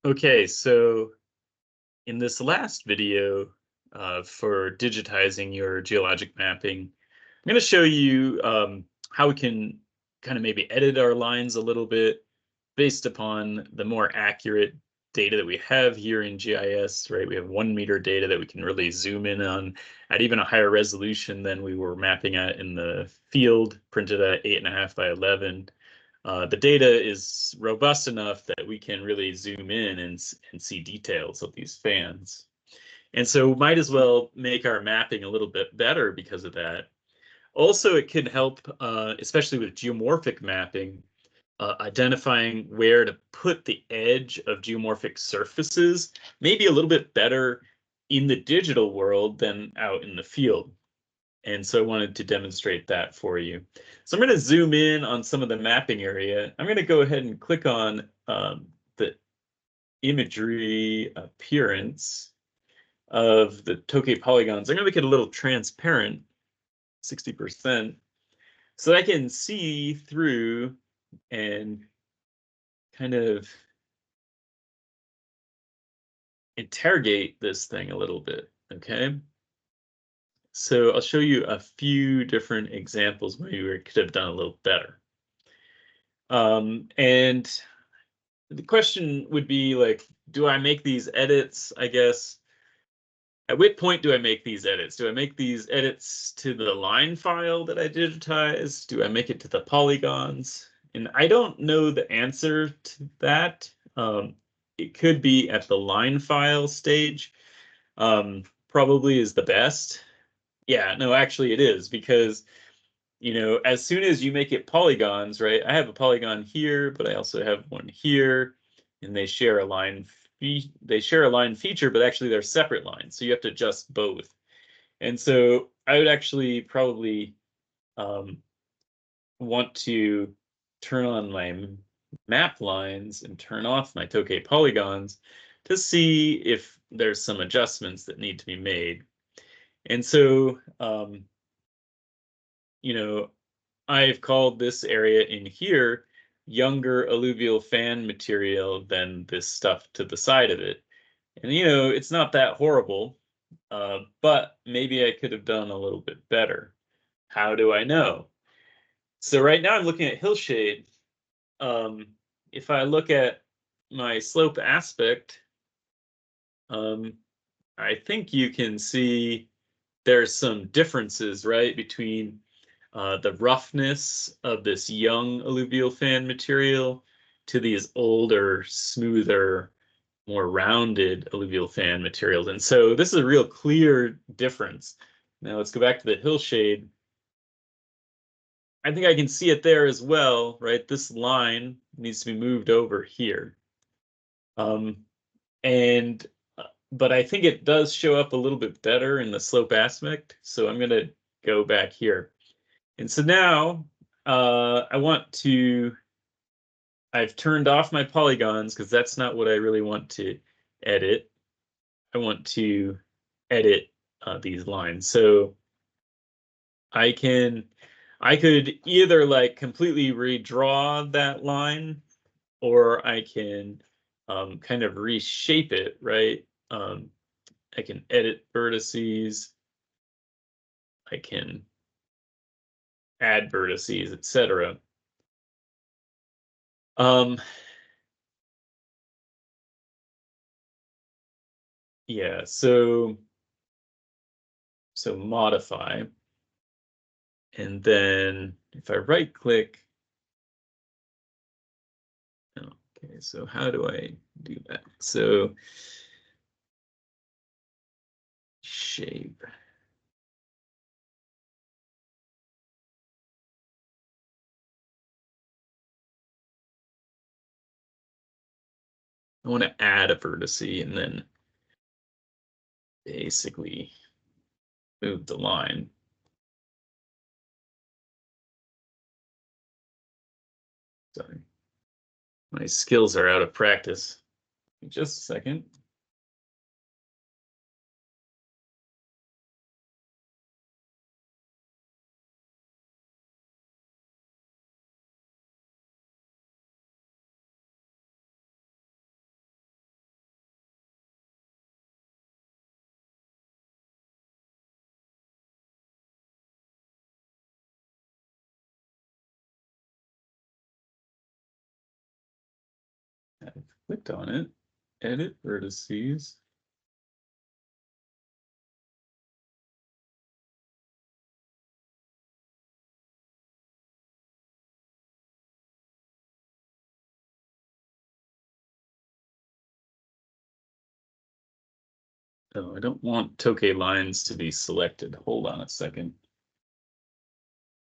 Okay, so in this last video for digitizing your geologic mapping, I'm going to show you how we can kind of maybe edit our lines a little bit based upon the more accurate data that we have here in GIS, right? We have 1 meter data that we can really zoom in on at even a higher resolution than we were mapping at in the field, printed at 8.5 by 11. The data is robust enough that we can really zoom in and see details of these fans. And so might as well make our mapping a little bit better because of that. Also, it can help, especially with geomorphic mapping, identifying where to put the edge of geomorphic surfaces, maybe a little bit better in the digital world than out in the field. And so I wanted to demonstrate that for you. So I'm going to zoom in on some of the mapping area. I'm going to go ahead and click on the imagery appearance of the Tokay polygons. I'm going to make it a little transparent, 60%, so I can see through and kind of interrogate this thing a little bit, okay? So I'll show you a few different examples where we could have done a little better. And the question would be like, do I make these edits? I guess, at what point do I make these edits? Do I make these edits to the line file that I digitized? Do I make it to the polygons? And I don't know the answer to that. It could be at the line file stage. Probably is the best. Yeah, no, actually it is, because as soon as you make it polygons, right? I have a polygon here, but I also have one here, and they share a line feature, but actually they're separate lines. So you have to adjust both. And so I would actually probably um, want to turn on my map lines and turn off my Tokay polygons to see if there's some adjustments that need to be made. And so, you know, I've called this area in here younger alluvial fan material than this stuff to the side of it. And it's not that horrible, but maybe I could have done a little bit better. How do I know? So right now I'm looking at hillshade. Um, if I look at my slope aspect, um, I think you can see there's some differences, right, between the roughness of this young alluvial fan material to these older, smoother, more rounded alluvial fan materials. And so this is a real clear difference. Now let's go back to the hillshade. I think I can see it there as well, right? This line needs to be moved over here. Um, and but I think it does show up a little bit better in the slope aspect. So I'm going to go back here. And so now I've turned off my polygons because that's not what I really want to edit. I want to edit these lines. So I could either like completely redraw that line, or I can kind of reshape it, right? I can edit vertices, I can add vertices, etc. Um, yeah, so modify, and then if I right click, okay, so how do I do that? So shape. I want to add a vertice and then basically move the line. Sorry, my skills are out of practice. Just a second. I've clicked on it. Edit vertices. Oh, I don't want Tokay lines to be selected. Hold on a second.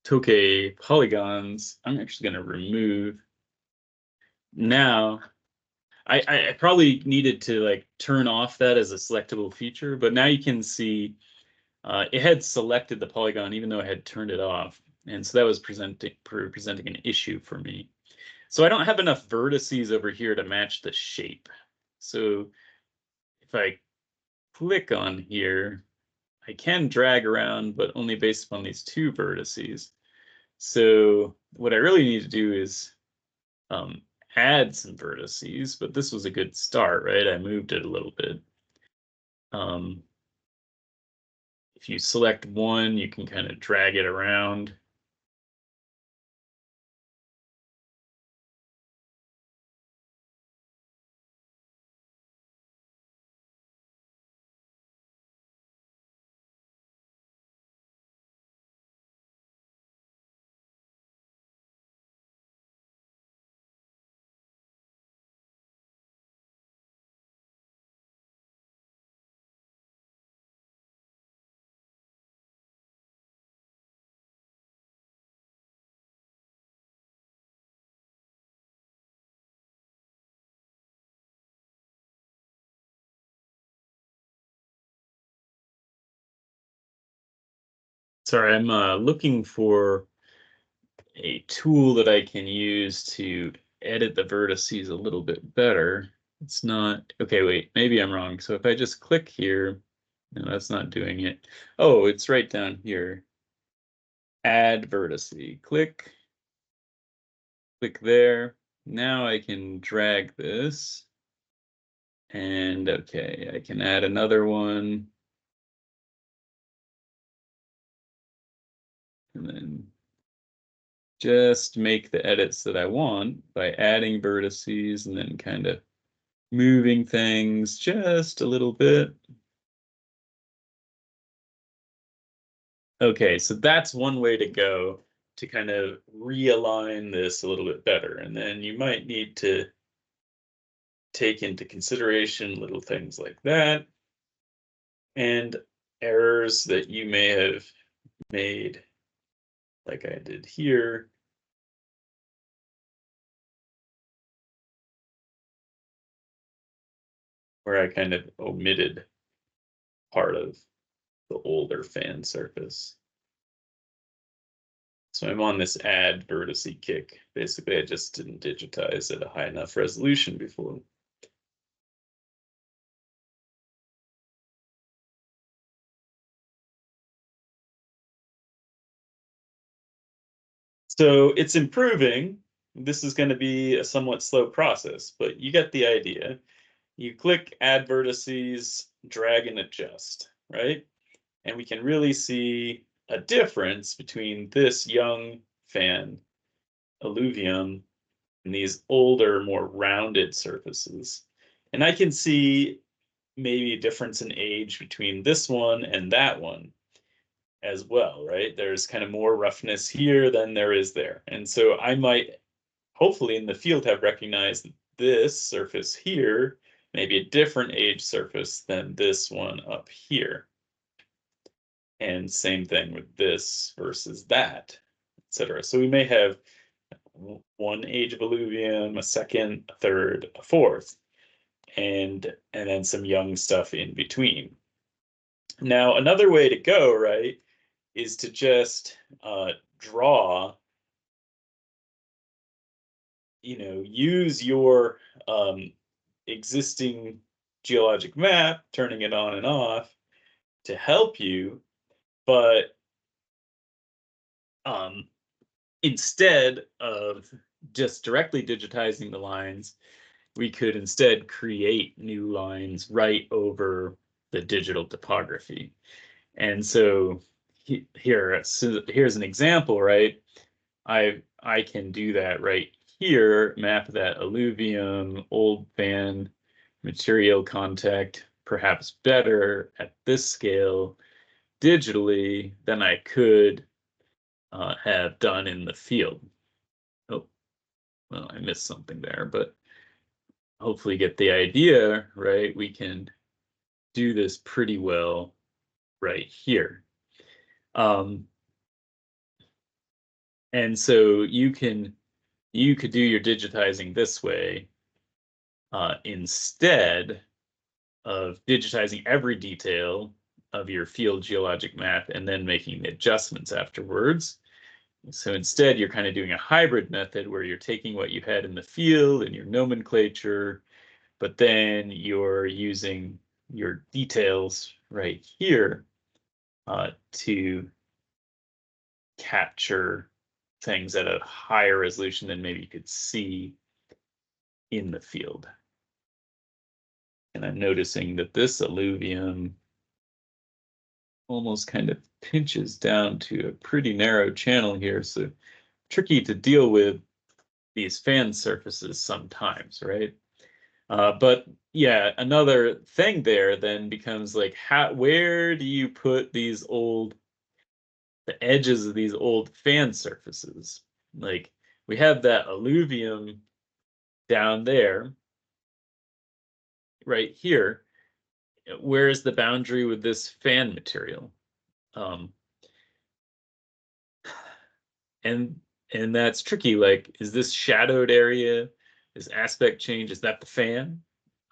Tokay polygons, I'm actually going to remove. Now, I probably needed to like turn off that as a selectable feature, but now you can see it had selected the polygon even though I had turned it off. And so that was presenting an issue for me. So I don't have enough vertices over here to match the shape. So if I click on here, I can drag around, but only based upon these two vertices. So what I really need to do is add some vertices, but this was a good start, right? I moved it a little bit. If you select one, you can kind of drag it around. Sorry, I'm looking for a tool that I can use to edit the vertices a little bit better. It's not, okay, wait, maybe I'm wrong. So if I just click here, no, that's not doing it. Oh, it's right down here. Add vertice, click there. Now I can drag this. And okay, I can add another one. And then just make the edits that I want by adding vertices and then kind of moving things just a little bit. Okay, so that's one way to go to kind of realign this a little bit better. And then you might need to take into consideration little things like that and errors that you may have made, like I did here. Where I kind of omitted part of the older fan surface. So I'm on this add vertice kick. Basically, I just didn't digitize at a high enough resolution before. So it's improving. This is going to be a somewhat slow process, but you get the idea. You click add vertices, drag and adjust, right? And we can really see a difference between this young fan alluvium and these older, more rounded surfaces. And I can see maybe a difference in age between this one and that one as well, right? There's kind of more roughness here than there is there. And so I might hopefully in the field have recognized that this surface here may be a different age surface than this one up here. And same thing with this versus that, etc. So we may have one age of alluvium, a second, a third, a fourth, and then some young stuff in between. Now, another way to go, right, is to just draw, use your existing geologic map, turning it on and off to help you, but instead of just directly digitizing the lines, we could instead create new lines right over the digital topography. And so here's an example, right? I can do that right here map that alluvium, old fan material contact perhaps better at this scale digitally than I could have done in the field. Oh, well, I missed something there, but hopefully get the idea, right? We can do this pretty well right here. And so you could do your digitizing this way instead of digitizing every detail of your field geologic map and then making the adjustments afterwards. So instead, you're kind of doing a hybrid method where you're taking what you had in the field and your nomenclature, but then you're using your details right here to capture things at a higher resolution than maybe you could see in the field. And I'm noticing that this alluvium almost kind of pinches down to a pretty narrow channel here, so tricky to deal with these fan surfaces sometimes, right? But yeah, another thing there then becomes like, where do you put these the edges of these old fan surfaces? Like, we have that alluvium down there, right here. Where is the boundary with this fan material? Um, and that's tricky. Like, is this shadowed area, is aspect change, is that the fan?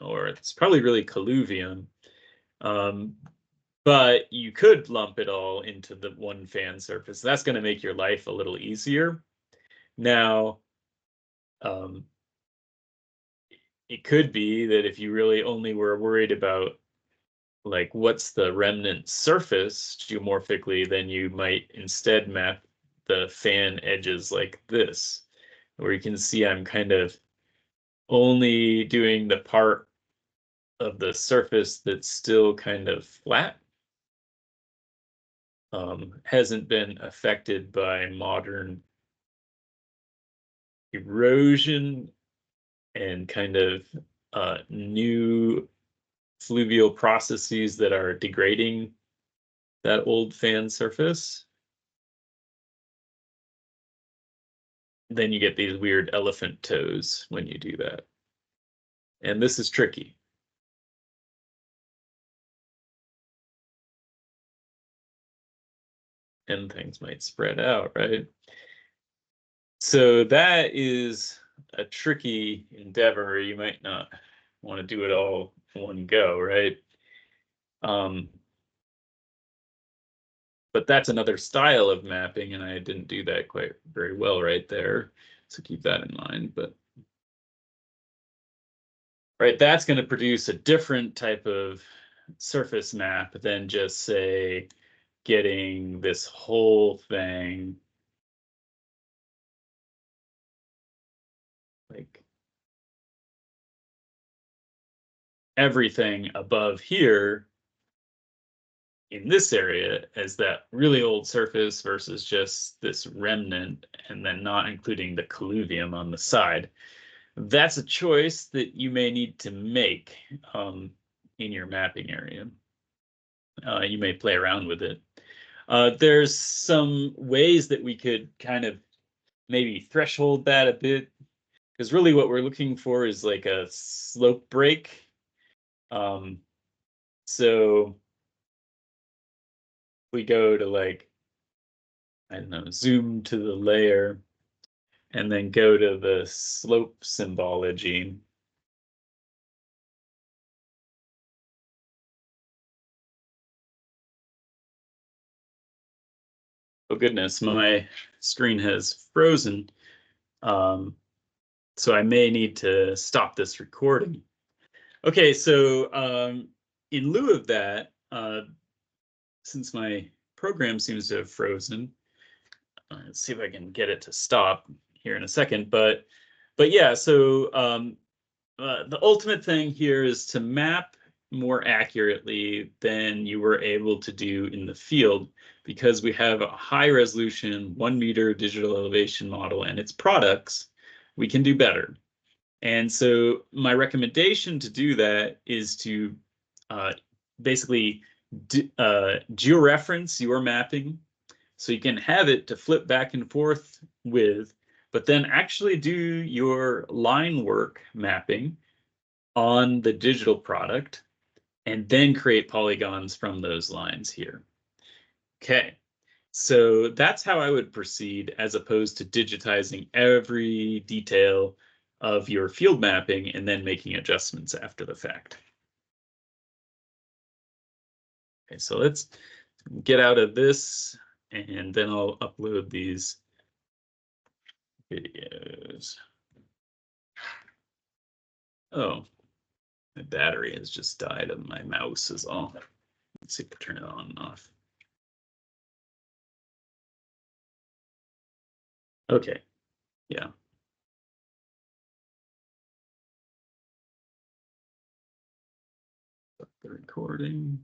Or it's probably really colluvium. But you could lump it all into the one fan surface. That's going to make your life a little easier. Now, it could be that if you really only were worried about like what's the remnant surface geomorphically, then you might instead map the fan edges like this, where you can see I'm kind of only doing the part of the surface that's still kind of flat, hasn't been affected by modern erosion and kind of new fluvial processes that are degrading that old fan surface. Then you get these weird elephant toes when you do that. And this is tricky. And things might spread out, right? So that is a tricky endeavor. You might not want to do it all in one go, right? But that's another style of mapping, and I didn't do that quite very well right there. So keep that in mind. But right, that's going to produce a different type of surface map than just, say, getting this whole thing like everything above here in this area as that really old surface versus just this remnant, and then not including the colluvium on the side. That's a choice that you may need to make in your mapping area. You may play around with it. There's some ways that we could kind of maybe threshold that a bit, because really what we're looking for is like a slope break. So we go to like, I don't know, zoom to the layer and then go to the slope symbology. Oh goodness, my screen has frozen. So I may need to stop this recording. Okay, so in lieu of that, since my program seems to have frozen, let's see if I can get it to stop here in a second. But yeah, so the ultimate thing here is to map more accurately than you were able to do in the field, because we have a high resolution 1 meter digital elevation model and its products, we can do better. And so my recommendation to do that is to basically georeference your mapping so you can have it to flip back and forth with, but then actually do your line work mapping on the digital product and then create polygons from those lines here. Okay, so that's how I would proceed as opposed to digitizing every detail of your field mapping and then making adjustments after the fact. Okay, so let's get out of this and then I'll upload these videos. Oh, my battery has just died of my mouse is all. Let's see if I turn it on and off. Okay, yeah. Stop the recording.